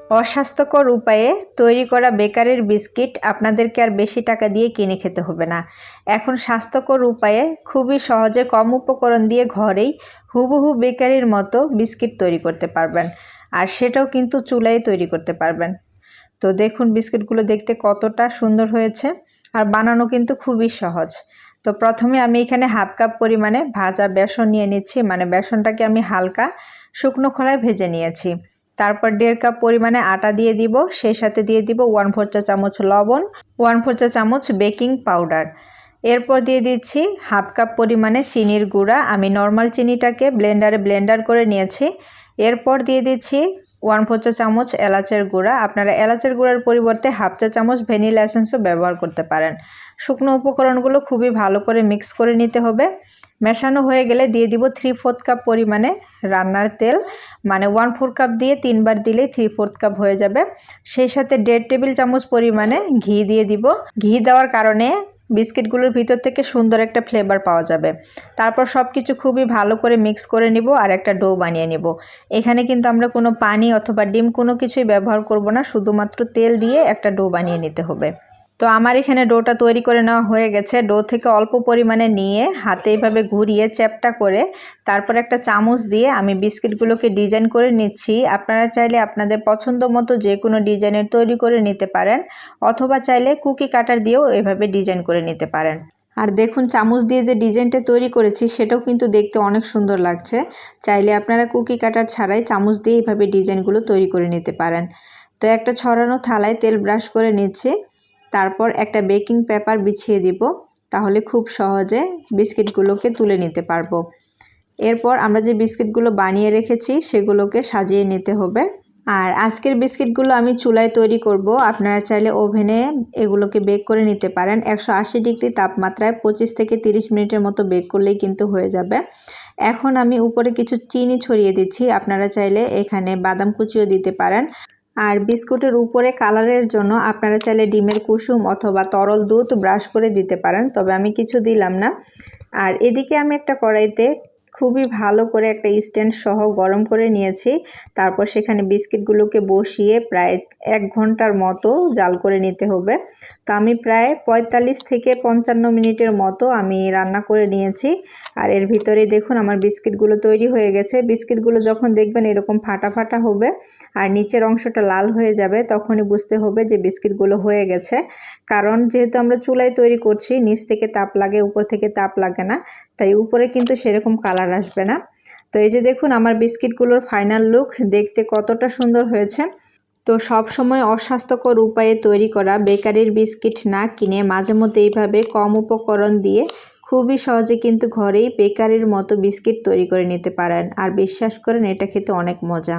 অস্বাস্থ্যকর উপায়ে তৈরি করা বেকারির বিস্কিট আপনাদেরকে আর বেশি টাকা দিয়ে কিনে খেতে হবে না। এখন স্বাস্থ্যকর উপায়ে খুবই সহজে কম উপকরণ দিয়ে ঘরেই হুবহু বেকারির মতো বিস্কিট তৈরি করতে পারবেন, আর সেটাও কিন্তু চুলায় তৈরি করতে পারবেন। তো দেখুন বিস্কিটগুলো দেখতে কতটা সুন্দর হয়েছে, আর বানানো কিন্তু খুবই সহজ। তো প্রথমে আমি এখানে হাফ কাপ পরিমাণে ভাজা বেসন নিয়ে নিচ্ছি, মানে বেসনটাকে আমি হালকা শুকনো খোলায় ভেজে নিয়েছি। তারপর 1.5 কাপ পরিমাণে আটা দিয়ে দিব, সেই সাথে দিয়ে দিব 1/4 চা চামচ লবণ, 1/4 চা চামচ বেকিং পাউডার। এরপর দিয়ে দিচ্ছি হাফ কাপ পরিমাণে চিনির গুঁড়া, আমি নর্মাল চিনিটাকে ব্লেন্ডার করে নিয়েছি। এরপর দিয়ে দিচ্ছি 1/4 চা চামচ এলাচের গুঁড়া, আপনারা এলাচের গুঁড়ার পরিবর্তে হাফ চা চামচ ভ্যানিলা এসেন্সও ব্যবহার করতে পারেন। শুকনো উপকরণগুলো খুবই ভালো করে মিক্স করে নিতে হবে। মেশানো হয়ে গেলে দিয়ে দিব 3/4 কাপ পরিমাণে রান্নার তেল, মানে 1/4 কাপ দিয়ে 3 বার দিলেই 3/4 কাপ হয়ে যাবে। সেই সাথে 1.5 টেবিল চামচ পরিমাণে ঘি দিয়ে দিব। ঘি দেওয়ার কারণে বিস্কিটগুলোর ভিতর থেকে সুন্দর একটা ফ্লেভার পাওয়া যাবে। তারপর সব কিছু খুবই ভালো করে মিক্স করে নিব আর একটা ডো বানিয়ে নিব। এখানে কিন্তু আমরা কোনো পানি অথবা ডিম কোনো কিছুই ব্যবহার করব না, শুধুমাত্র তেল দিয়ে একটা ডো বানিয়ে নিতে হবে। তো আমার এখানে ডোটা তৈরি করে নেওয়া হয়ে গেছে। ডো থেকে অল্প পরিমাণে নিয়ে হাতে এইভাবে ঘুরিয়ে চ্যাপটা করে তারপর একটা চামচ দিয়ে আমি বিস্কিটগুলোকে ডিজাইন করে নিচ্ছি। আপনারা চাইলে আপনাদের পছন্দ মতো যে কোনো ডিজাইনের তৈরি করে নিতে পারেন, অথবা চাইলে কুকি কাটার দিয়েও এভাবে ডিজাইন করে নিতে পারেন। আর দেখুন চামচ দিয়ে যে ডিজাইনটা তৈরি করেছি সেটাও কিন্তু দেখতে অনেক সুন্দর লাগছে। চাইলে আপনারা কুকি কাটার ছাড়াই চামচ দিয়ে এইভাবে ডিজাইনগুলো তৈরি করে নিতে পারেন। তো একটা ছড়ানো থালায় তেল ব্রাশ করে নিচ্ছি, তারপর একটা বেকিং পেপার বিছিয়ে দিব, তাহলে খুব সহজে বিস্কিটগুলোকে তুলে নিতে পারবো। এরপর আমরা যে বিস্কিটগুলো বানিয়ে রেখেছি সেগুলোকে সাজিয়ে নিতে হবে। আর আজকের বিস্কিটগুলো আমি চুলায় তৈরি করব, আপনারা চাইলে ওভেনে এগুলোকে বেক করে নিতে পারেন। 180 ডিগ্রি তাপমাত্রায় 25 থেকে 30 মিনিটের মতো বেক করলেই কিন্তু হয়ে যাবে। এখন আমি উপরে কিছু চিনি ছড়িয়ে দিচ্ছি, আপনারা চাইলে এখানে বাদাম কুচিও দিতে পারেন। আর বিস্কুটের উপরে কালারের জন্য আপনারা চাইলে ডিমের কুসুম অথবা তরল দুধ ব্রাশ করে দিতে পারেন, তবে আমি কিছু দিলাম না। আর এদিকে আমি একটা কড়াইতে খুবই ভালো করে একটা স্ট্যান্ড সহ গরম করে নিয়েছি। তারপর সেখানে বিস্কিটগুলোকে বসিয়ে প্রায় 1 ঘন্টার মতো জাল করে নিতে হবে। তো আমি প্রায় 45 থেকে 55 মিনিটের মতো আমি রান্না করে নিয়েছি। আর এর ভিতরে দেখুন আমার বিস্কিটগুলো তৈরি হয়ে গেছে। বিস্কিটগুলো যখন দেখবেন এরকম ফাটা ফাটা হবে আর নিচের অংশটা লাল হয়ে যাবে, তখনই বুঝতে হবে যে বিস্কিটগুলো হয়ে গেছে। কারণ যেহেতু আমরা চুলায় তৈরি করছি, নিচ থেকে তাপ লাগে, উপর থেকে তাপ লাগে না, তাই উপরে কিন্তু সেরকম কালার আসবে না। তো এই যে দেখুন আমার বিস্কিটগুলোর ফাইনাল লুক দেখতে কতটা সুন্দর হয়েছে। তো সব সময় অস্বাস্থ্যকর উপায়ে তৈরি করা বেকারির বিস্কিট না কিনে মাঝে মধ্যে এইভাবে কম উপকরণ দিয়ে খুবই সহজে কিন্তু ঘরেই বেকারির মতো বিস্কিট তৈরি করে নিতে পারেন, আর বিশ্বাস করেন এটা খেতে অনেক মজা।